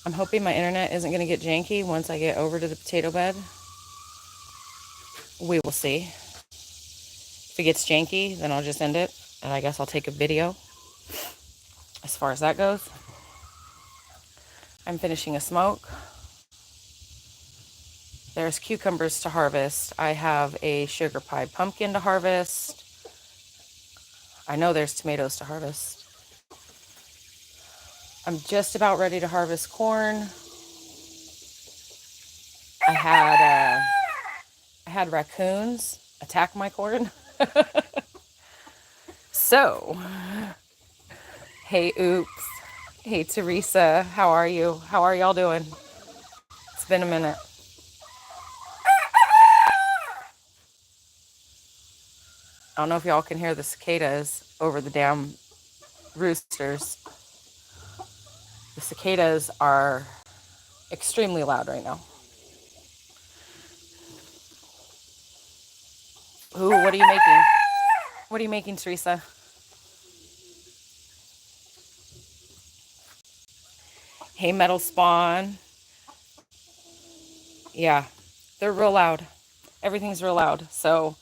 I'm hoping my internet isn't going to get janky once I get over to the potato bed. We will see. If it gets janky, then I'll just end it. And I guess I'll take a video as far as that goes. I'm finishing a smoke. There's cucumbers to harvest. I have a sugar pie pumpkin to harvest. I know there's tomatoes to harvest. I'm just about ready to harvest corn. I had raccoons attack my corn. So, hey, oops. Hey, Teresa, how are you? How are y'all doing? It's been a minute. I don't know if y'all can hear the cicadas over the damn roosters. The cicadas are extremely loud right now. Ooh, what are you making? What are you making, Teresa? Hey, Metal Spawn. Yeah, they're real loud. Everything's real loud. So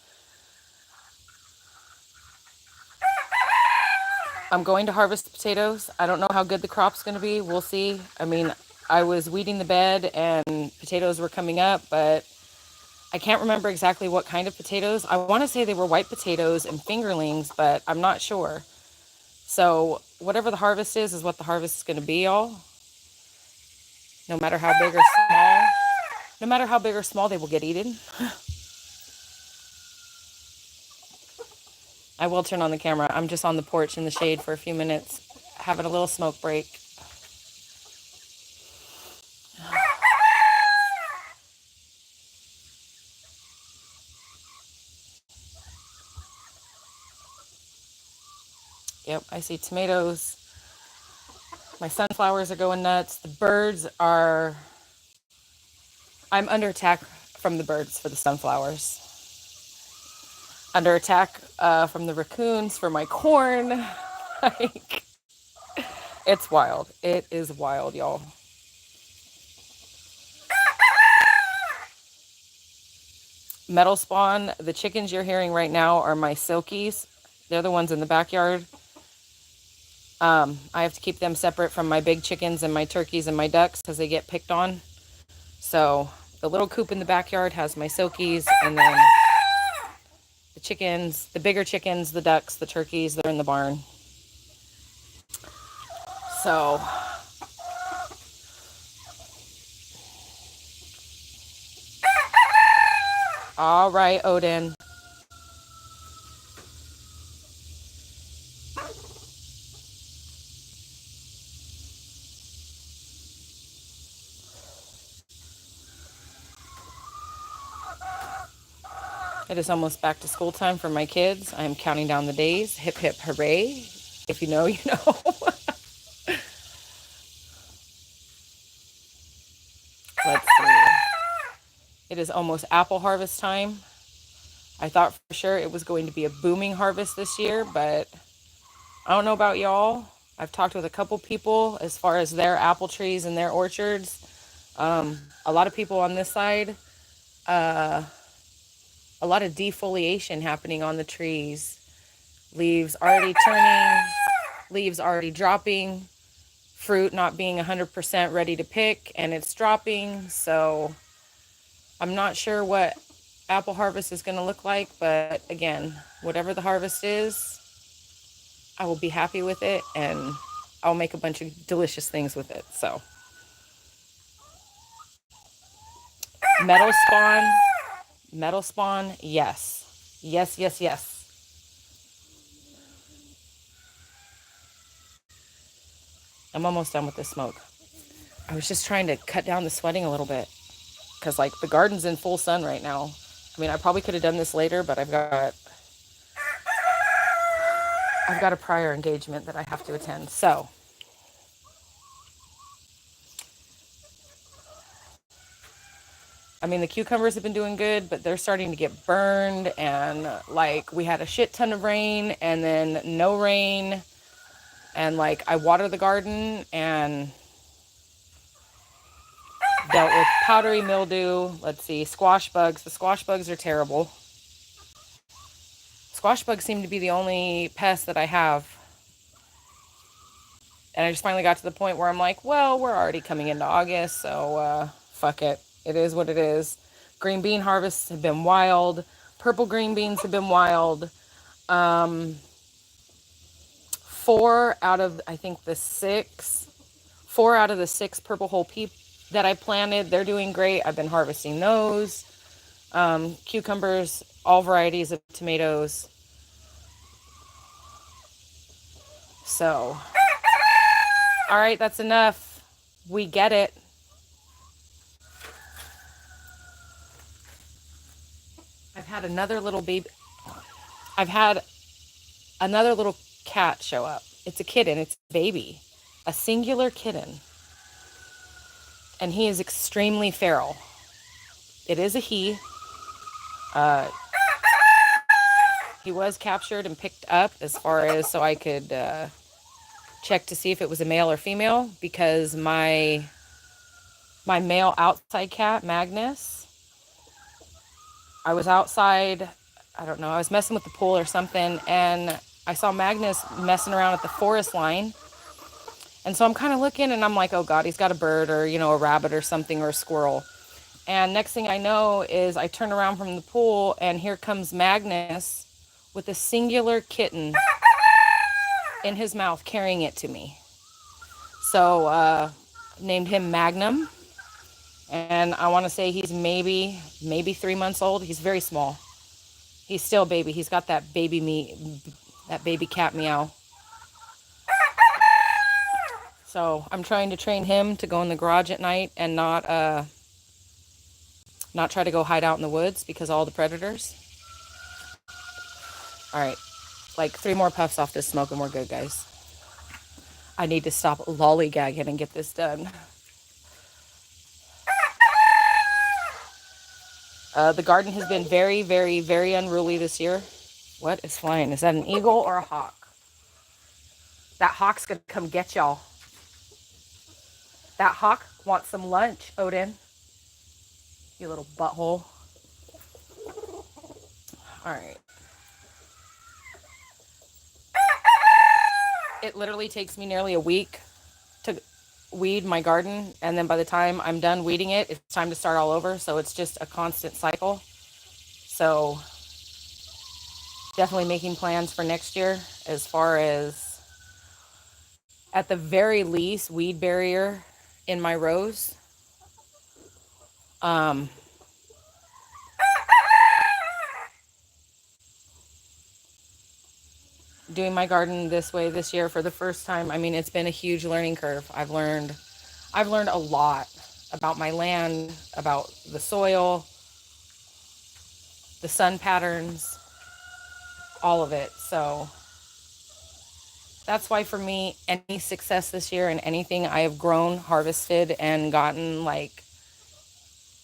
I'm going to harvest the potatoes. I don't know how good the crop's going to be. We'll see. I mean, I was weeding the bed and potatoes were coming up, but I can't remember exactly what kind of potatoes. I want to say they were white potatoes and fingerlings, but I'm not sure. So whatever the harvest is what the harvest is going to be, y'all. No matter how big or small. No matter how big or small, they will get eaten. I will turn on the camera. I'm just on the porch in the shade for a few minutes, having a little smoke break. Yep, I see tomatoes. My sunflowers are going nuts. The birds are... I'm under attack from the birds for the sunflowers. Under attack from the raccoons for my corn. Like, it's wild. It is wild, y'all. Metal Spawn, the chickens you're hearing right now are my silkies. They're the ones in the backyard. I have to keep them separate from my big chickens and my turkeys and my ducks because they get picked on. So the little coop in the backyard has my silkies, and then the chickens, the bigger chickens, the ducks, the turkeys, they're in the barn. So all right, Odin. It is almost back to school time for my kids. I am counting down the days. Hip, hip, hooray. If you know, you know. Let's see. It is almost apple harvest time. I thought for sure it was going to be a booming harvest this year, but I don't know about y'all. I've talked with a couple people as far as their apple trees and their orchards. A lot of people on this side, a lot of defoliation happening on the trees. Leaves already turning, leaves already dropping, fruit not being 100% ready to pick, and it's dropping. So I'm not sure what apple harvest is going to look like, but again, whatever the harvest is, I will be happy with it, and I'll make a bunch of delicious things with it. So metal spawn, yes. Yes, yes, yes. I'm almost done with this smoke. I was just trying to cut down the sweating a little bit because like the garden's in full sun right now. I mean, I probably could have done this later, but I've got a prior engagement that I have to attend. So I mean, the cucumbers have been doing good, but they're starting to get burned, and like we had a shit ton of rain and then no rain. And like I water the garden and dealt with powdery mildew. Let's see, squash bugs. The squash bugs are terrible. Squash bugs seem to be the only pest that I have. And I just finally got to the point where I'm like, well, we're already coming into August, so fuck it. It is what it is. Green bean harvests have been wild. Purple green beans have been wild. Um, 4 out of the 6 purple whole pea that I planted, they're doing great. I've been harvesting those. Cucumbers, all varieties of tomatoes. So, all right, that's enough. We get it. I've had another little cat show up. It's a kitten. It's a baby. A singular kitten. And he is extremely feral. It is a he. Uh, he was captured and picked up as far as so I could check to see if it was a male or female, because my male outside cat, Magnus, I was outside, I don't know, I was messing with the pool or something, and I saw Magnus messing around at the forest line. And so I'm kind of looking and I'm like, oh God, he's got a bird or, a rabbit or something or a squirrel. And next thing I know is I turn around from the pool and here comes Magnus with a singular kitten in his mouth carrying it to me. So named him Magnum. And I want to say he's maybe 3 months old. He's very small. He's still a baby. He's got that baby cat meow. So I'm trying to train him to go in the garage at night and not try to go hide out in the woods because all the predators. All right, like 3 more puffs off this smoke and we're good, guys. I need to stop lollygagging and get this done. The garden has been very, very, very unruly this year. What is flying? Is that an eagle or a hawk? That hawk's gonna come get y'all. That hawk wants some lunch, Odin. You little butthole. All right. It literally takes me nearly a week to weed my garden, and then by the time I'm done weeding it, it's time to start all over. So it's just a constant cycle. So definitely making plans for next year as far as, at the very least, weed barrier in my rows. Doing my garden this way this year for the first time. I mean, it's been a huge learning curve. I've learned a lot about my land, about the soil, the sun patterns, all of it. So that's why for me, any success this year and anything I have grown, harvested, and gotten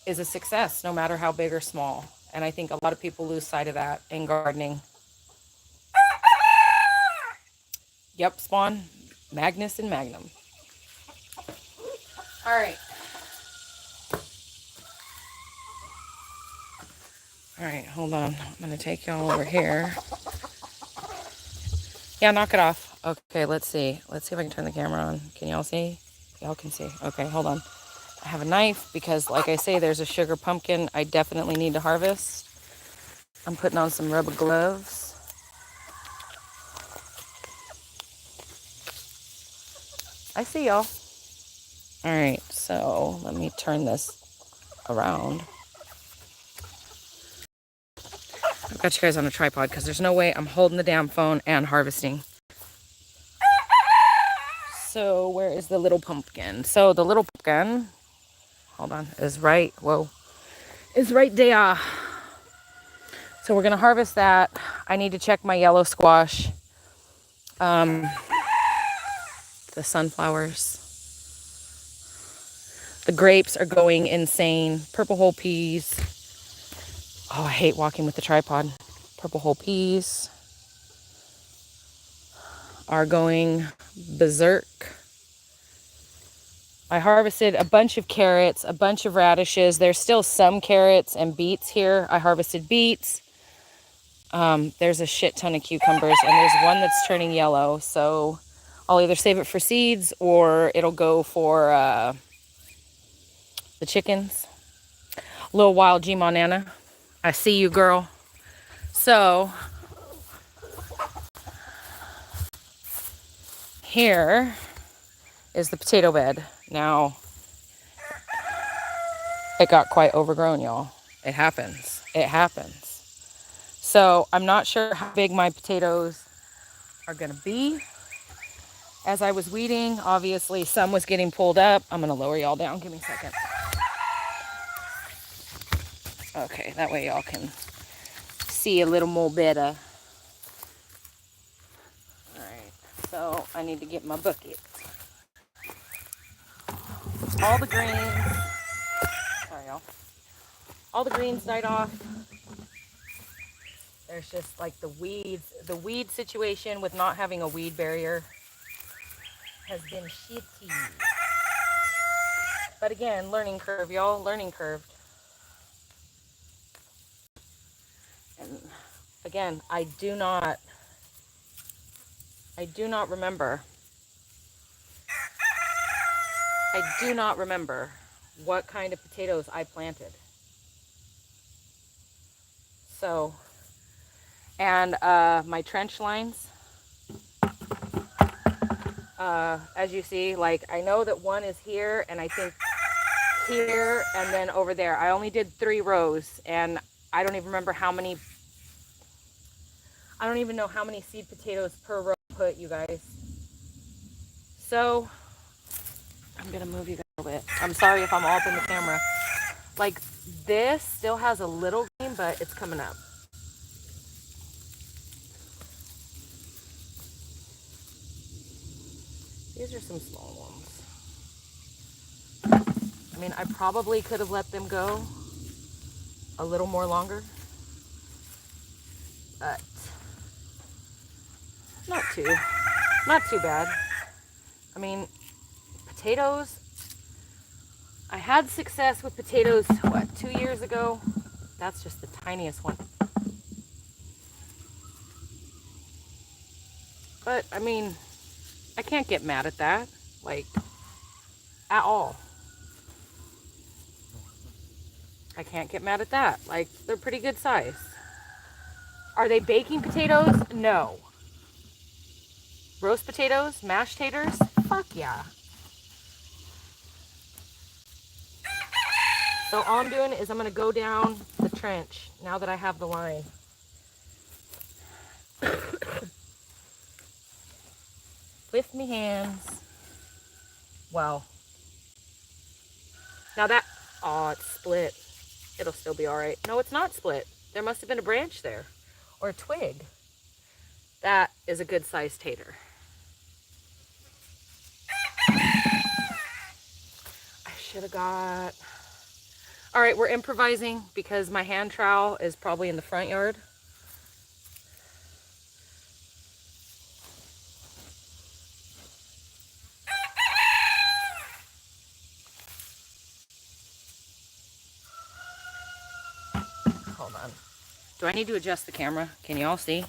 is a success, no matter how big or small. And I think a lot of people lose sight of that in gardening. Yep, Spawn, Magnus, and Magnum. All right. All right, hold on. I'm going to take y'all over here. Yeah, knock it off. Okay, let's see. Let's see if I can turn the camera on. Can y'all see? Y'all can see. Okay, hold on. I have a knife because, like I say, there's a sugar pumpkin I definitely need to harvest. I'm putting on some rubber gloves. I see y'all. All right, so let me turn this around. I've got you guys on a tripod because there's no way I'm holding the damn phone and harvesting. So where is the little pumpkin? So the little pumpkin, hold on, is right there. So we're going to harvest that. I need to check my yellow squash. The sunflowers. The grapes are going insane. Purple whole peas. Oh, I hate walking with the tripod. Purple whole peas. are going berserk. I harvested a bunch of carrots, a bunch of radishes. There's still some carrots and beets here. I harvested beets. There's a shit ton of cucumbers, and there's one that's turning yellow. So I'll either save it for seeds or it'll go for the chickens. Little wild G Monana. I see you, girl. So here is the potato bed. Now, it got quite overgrown, y'all. It happens. It happens. So I'm not sure how big my potatoes are going to be. As I was weeding, obviously some was getting pulled up. I'm going to lower y'all down. Give me a second. Okay, that way y'all can see a little more better. Alright, so I need to get my bucket. All the greens, sorry y'all, all the greens died off. There's just like the weed situation with not having a weed barrier has been shitty. But again, learning curve, y'all, learning curve. And again, I do not remember. I do not remember what kind of potatoes I planted. So, and my trench lines, as you see, like I know that one is here and I think here and then over there. I only did 3 rows and I don't even remember how many, I don't even know how many seed potatoes per row I put, you guys. So, I'm gonna move you guys a little bit. I'm sorry if I'm all up in the camera. Like this still has a little green, but it's coming up. These are some small ones. I mean, I probably could have let them go a little more longer, but not too bad. I mean, potatoes, I had success with potatoes, what, 2 years ago? That's just the tiniest one. But, I mean, I can't get mad at that, like, at all. I can't get mad at that. Like, they're pretty good size. Are they baking potatoes? No. Roast potatoes? Mashed taters? Fuck yeah. So all I'm doing is I'm going to go down the trench now that I have the line. With me hands. Wow. Now that, oh, it's split. It'll still be all right. No, it's not split. There must have been a branch there or a twig. That is a good sized tater. I should have got... All right, we're improvising because my hand trowel is probably in the front yard. Hold on. Do I need to adjust the camera? Can y'all see?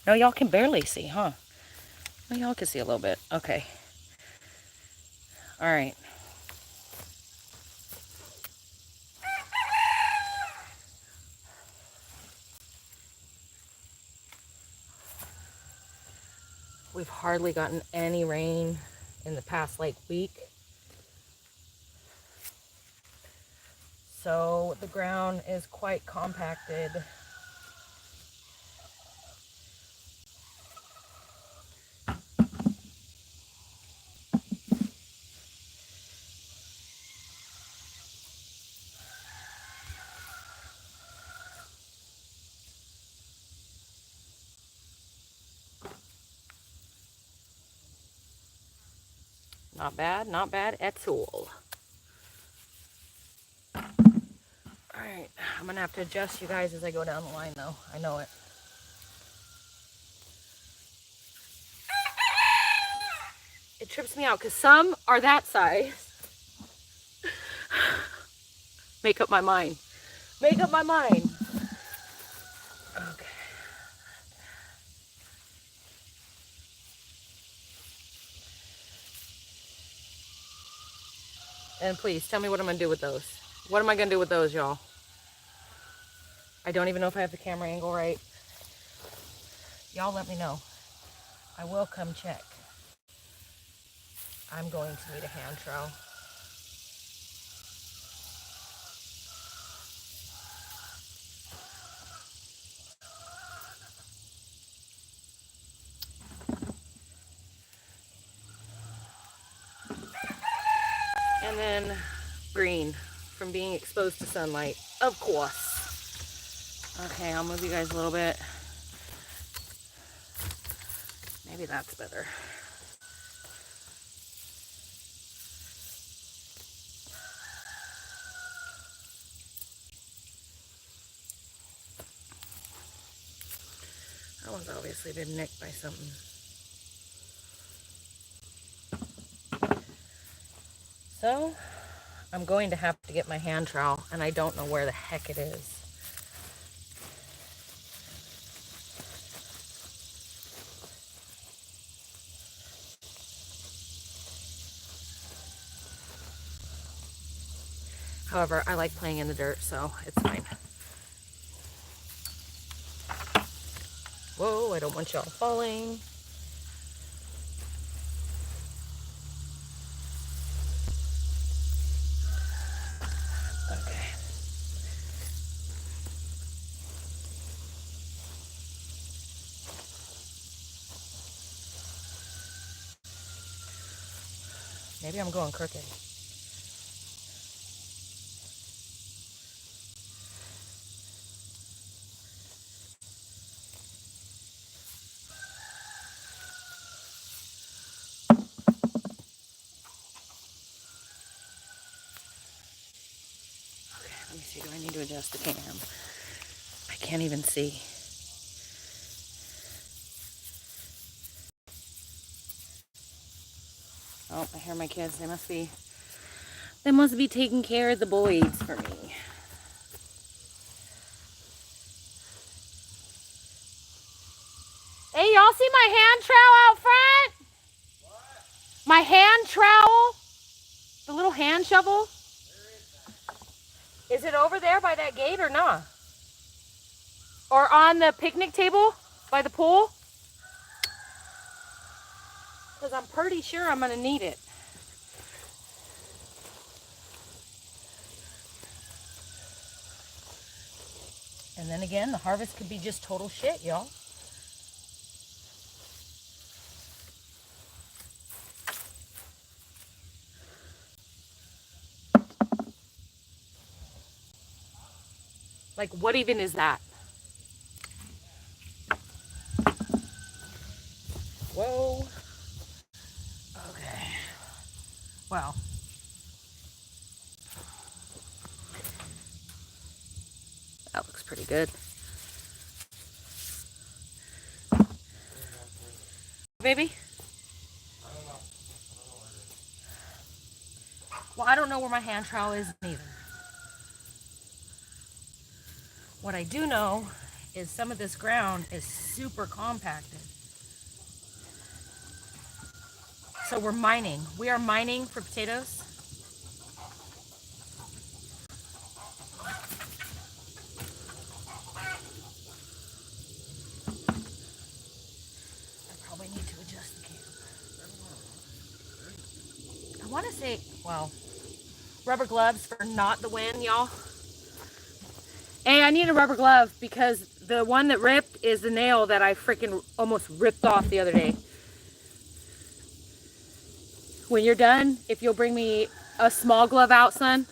No, y'all can barely see, huh? No, y'all can see a little bit. Okay. All right. We've hardly gotten any rain in the past like week. So the ground is quite compacted. Not bad at all. Alright, I'm gonna have to adjust you guys as I go down the line though. I know it. It trips me out because some are that size. Make up my mind. Make up my mind. Okay. And please tell me what I'm gonna do with those. What am I gonna do with those, y'all? I don't even know if I have the camera angle right. Y'all let me know. I will come check. I'm going to need a hand trowel. And then green from being exposed to sunlight, of course. Okay, I'll move you guys a little bit. Maybe that's better. That one's obviously been nicked by something. So, I'm going to have to get my hand trowel, and I don't know where the heck it is. However, I like playing in the dirt, so it's fine. Whoa, I don't want y'all falling. Okay. Maybe I'm going crooked. Let me see, do I need to adjust the cam? I can't even see. Oh, I hear my kids. They must be taking care of the boys for me. Hey, y'all see my hand trowel out front? What? My hand trowel? The little hand shovel? Is it over there by that gate or not? Or on the picnic table by the pool? Because I'm pretty sure I'm going to need it. And then again, the harvest could be just total shit, y'all. Like, what even is that? Whoa. Okay. Well. That looks pretty good. Baby? Well, I don't know where my hand trowel is either. What I do know is some of this ground is super compacted. So we're mining. We are mining for potatoes. I probably need to adjust the cam. I want to say, well, rubber gloves for not the wind, y'all. Hey, I need a rubber glove because the one that ripped is the nail that I freaking almost ripped off the other day. When you're done, if you'll bring me a small glove out, son.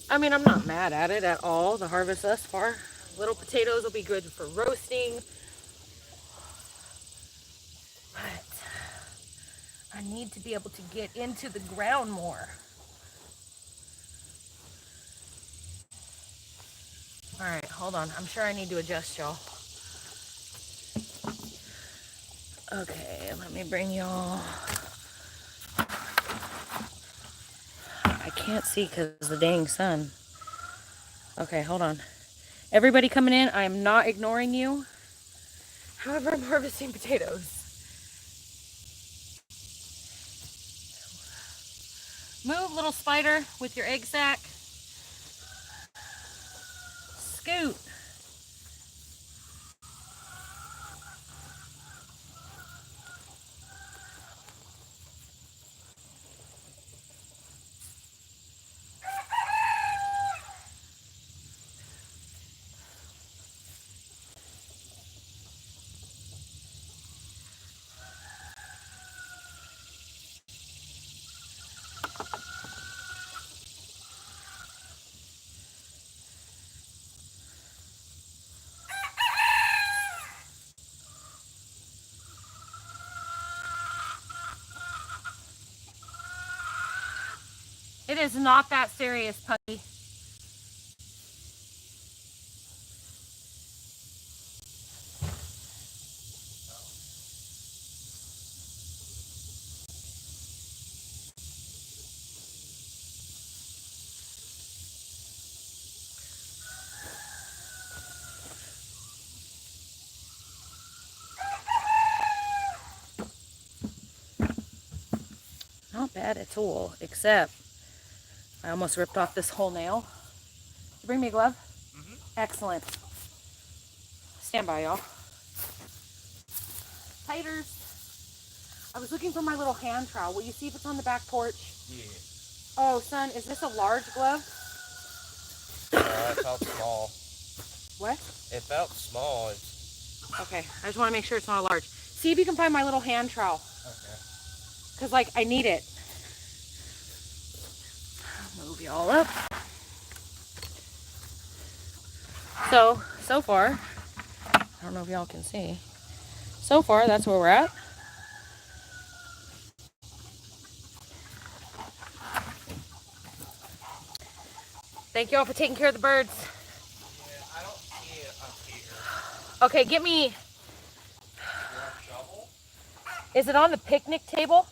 I mean, I'm not mad at it at all, the harvest thus far. Little potatoes will be good for roasting. But I need to be able to get into the ground more. All right, hold on. I'm sure I need to adjust y'all. Okay, let me bring y'all. I can't see because of the dang sun. Okay, hold on. Everybody coming in, I am not ignoring you. However, I'm harvesting potatoes. Move, little spider, with your egg sack. Scoot. It is not that serious, puppy. Not bad at all, except I almost ripped off this whole nail. Did you bring me a glove? Mm-hmm. Excellent. Stand by, y'all. Taters. I was looking for my little hand trowel. Will you see if it's on the back porch? Yeah. Oh, son, is this a large glove? It felt small. What? It felt small. Okay, I just want to make sure it's not a large. See if you can find my little hand trowel. Okay. Because, like, I need it. Move y'all up. So far, I don't know if y'all can see. So far, that's where we're at. Thank y'all for taking care of the birds. Yeah, I don't see it up here. Okay, get me. You want a shovel? Is it on the picnic table?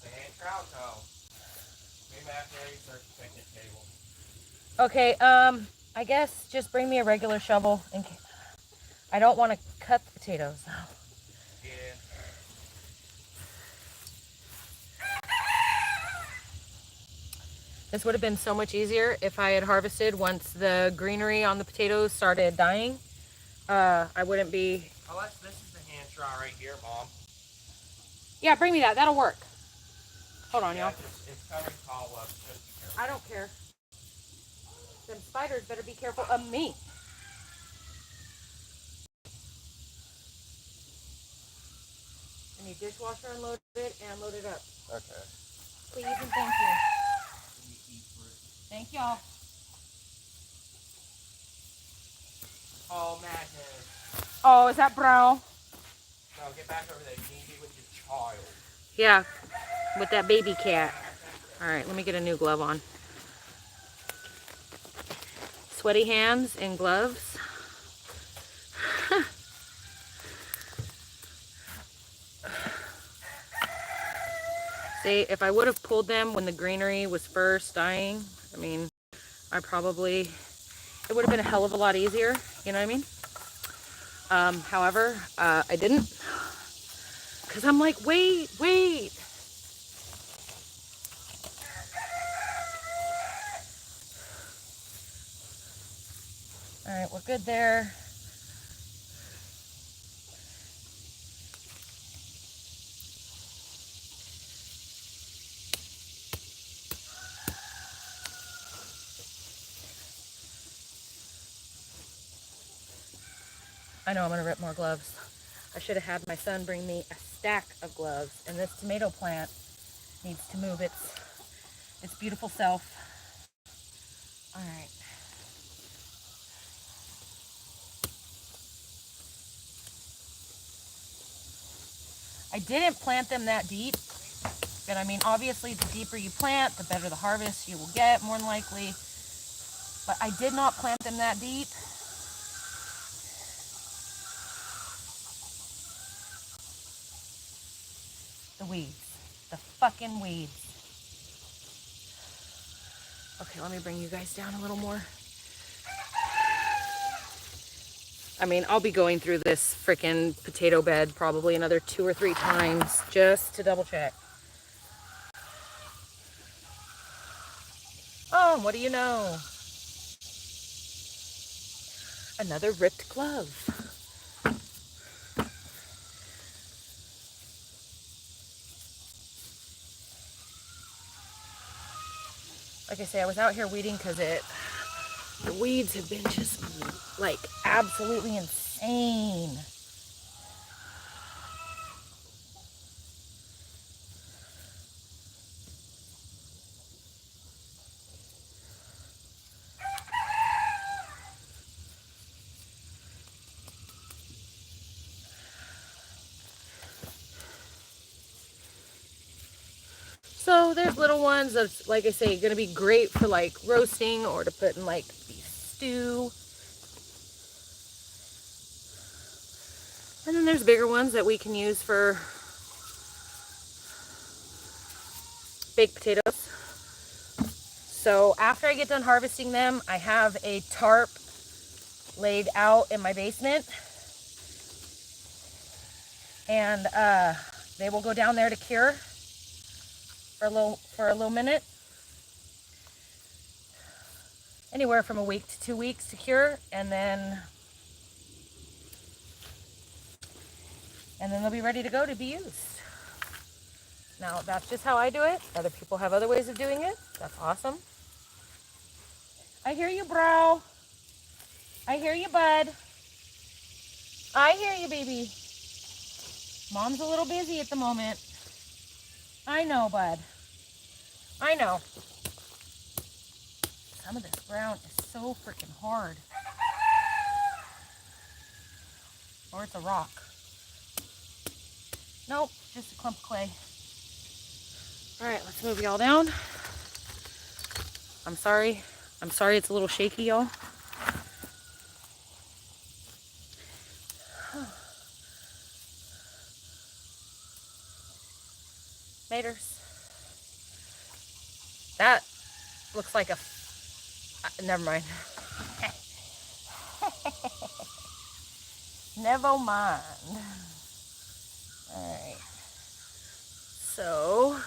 The hand trowel? No. Maybe after I search the picnic table. Okay, I guess just bring me a regular shovel. I don't want to cut the potatoes. Yeah. This would have been so much easier if I had harvested once the greenery on the potatoes started dying. I wouldn't be... Unless this is the hand trowel right here, Mom. Yeah, bring me that. That'll work. Hold on, y'all. It's covering cobwebs. Just be careful. I don't care. Them spiders better be careful of me. I need dishwasher unloaded and load it up. Okay. Please and thank you. Thank y'all. Oh, madness. Oh, is that brown? No, get back over there. You need to be with your child. Yeah, with that baby cat. All right, let me get a new glove on. Sweaty hands and gloves. See, if I would have pulled them when the greenery was first dying, I mean, it would have been a hell of a lot easier, you know what I mean? However, I didn't. Because I'm like, wait. All right, we're good there. I know I'm gonna rip more gloves. I should have had my son bring me a stack of gloves, and this tomato plant needs to move its beautiful self. All right. I didn't plant them that deep, but I mean, obviously the deeper you plant, the better the harvest you will get, more than likely. But I did not plant them that deep The weeds. The fucking weeds. Okay, let me bring you guys down a little more. I mean, I'll be going through this freaking potato bed probably another 2 or 3 times just to double check. Oh, what do you know? Another ripped glove. Like I say, I was out here weeding because the weeds have been just like absolutely insane. So there's little ones that's, like I say, gonna be great for like roasting or to put in like beef stew. And then there's bigger ones that we can use for baked potatoes. So after I get done harvesting them, I have a tarp laid out in my basement. And they will go down there to cure for a little minute. Anywhere from a week to 2 weeks to cure, and then they'll be ready to go to be used. Now, that's just how I do it. Other people have other ways of doing it. That's awesome. I hear you, bro. I hear you, bud. I hear you, baby. Mom's a little busy at the moment. I know, bud. I know. Some of this ground is so freaking hard. Or it's a rock. Nope, just a clump of clay. All right, let's move y'all down. I'm sorry. I'm sorry it's a little shaky, y'all. Maters. That looks like a... never mind. Never mind. Alright. So...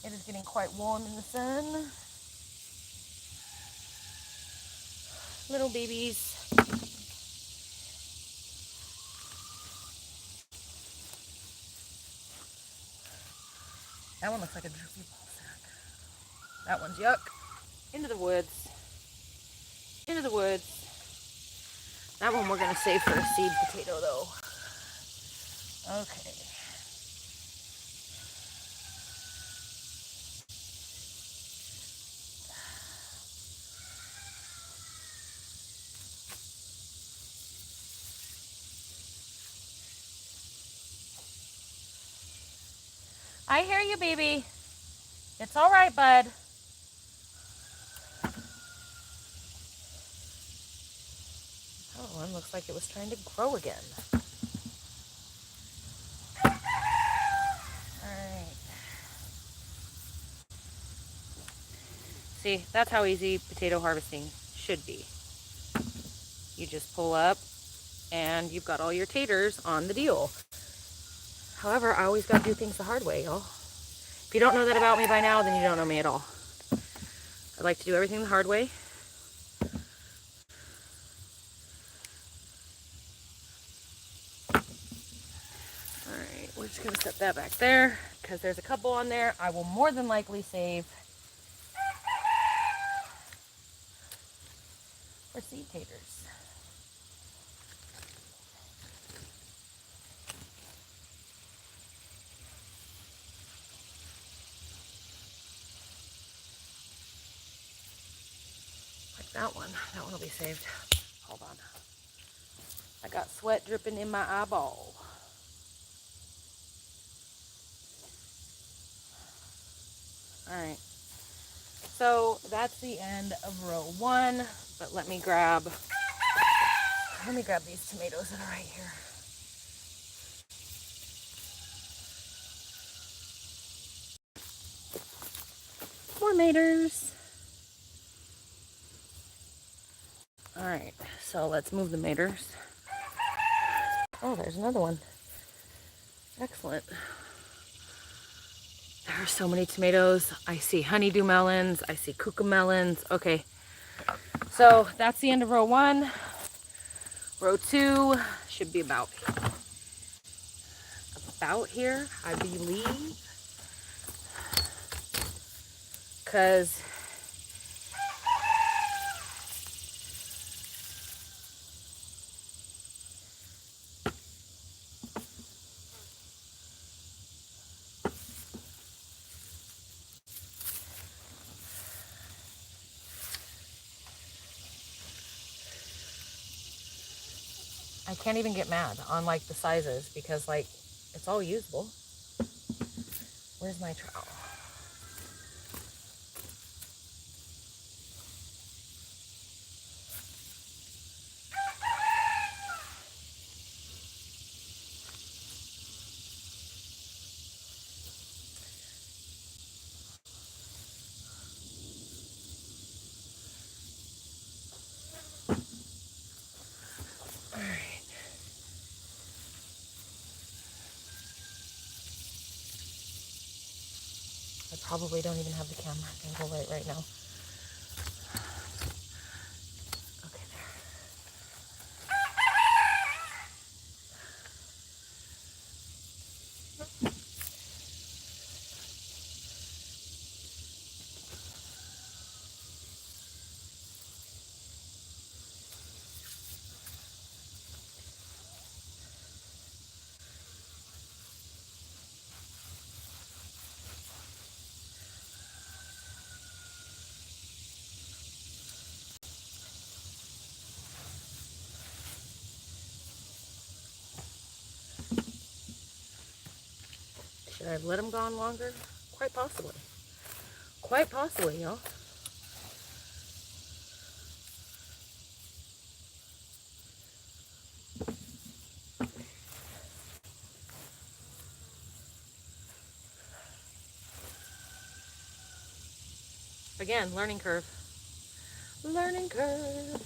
it is getting quite warm in the sun. Little babies. That one looks like a droopy ball sack. That one's yuck. Into the woods. Into the woods. That one we're going to save for a seed potato though. Okay. I hear you, baby. It's all right, bud. Oh, one looks like it was trying to grow again. All right. See, that's how easy potato harvesting should be. You just pull up and you've got all your taters on the deal. However, I always got to do things the hard way, y'all. If you don't know that about me by now, then you don't know me at all. I like to do everything the hard way. Alright, we're just going to set that back there because there's a couple on there I will more than likely save for seed taters. That one will be saved. Hold on. I got sweat dripping in my eyeball. Alright. So that's the end of row 1. But let me grab Let me grab these tomatoes that are right here. More maters. All right, so let's move the maters. Oh, there's another one. Excellent. There are so many tomatoes. I see honeydew melons. I see cucamelons. Okay, so that's the end of row 1. Row 2 should be about here, I believe. Because I can't even get mad on like the sizes because like it's all usable. Where's my trowel? All right. I probably don't even have the camera angle right now. Okay, there. Should I have let them go on longer? Quite possibly. Quite possibly, y'all. Again, learning curve. Learning curve.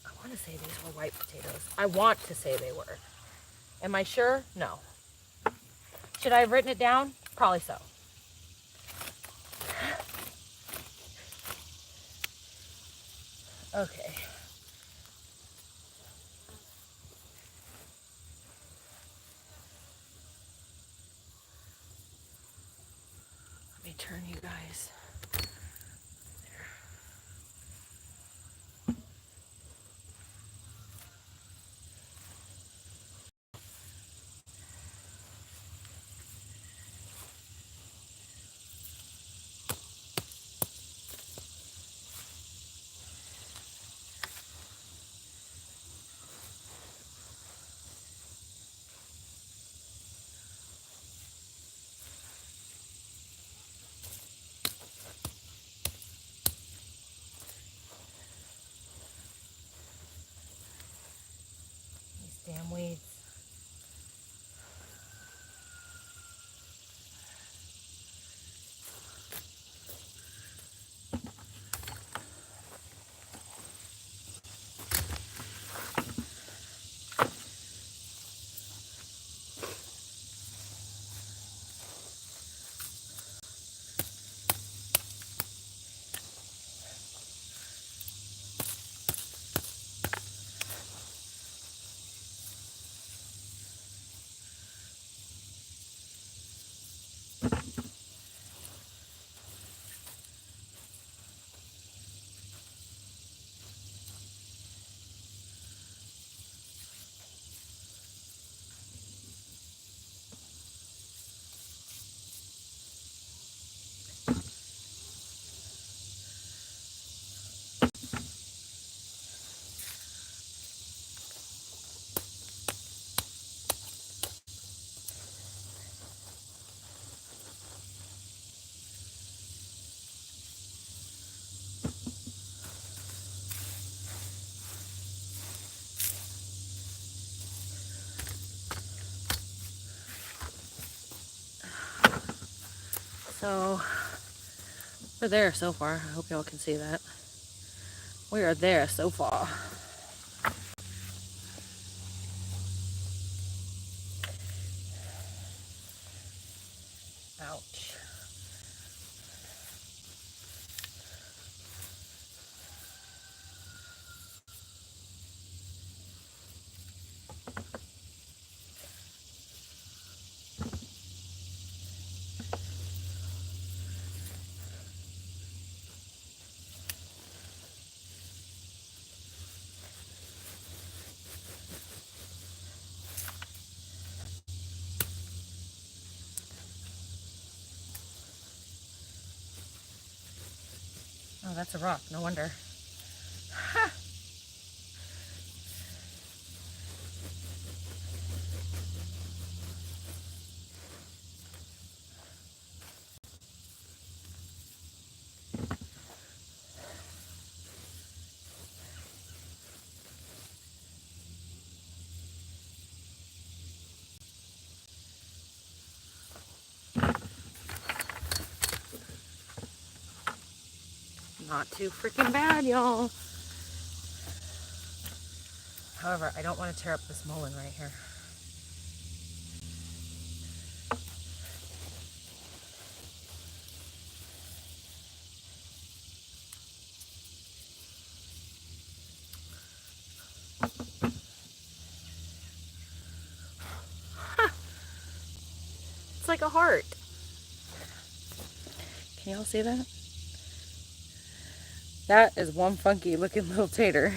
I want to say these were white potatoes. I want to say they were. Am I sure? No. Should I have written it down? Probably so. Okay. Let me turn you guys. There. These damn weeds. So we're there so far. I hope y'all can see that. We are there so far. Ouch. Oh, that's a rock. No wonder. Ha! Not too freaking bad, y'all. However, I don't want to tear up this mullein right here. It's like a heart. Can y'all see that? That is one funky looking little tater.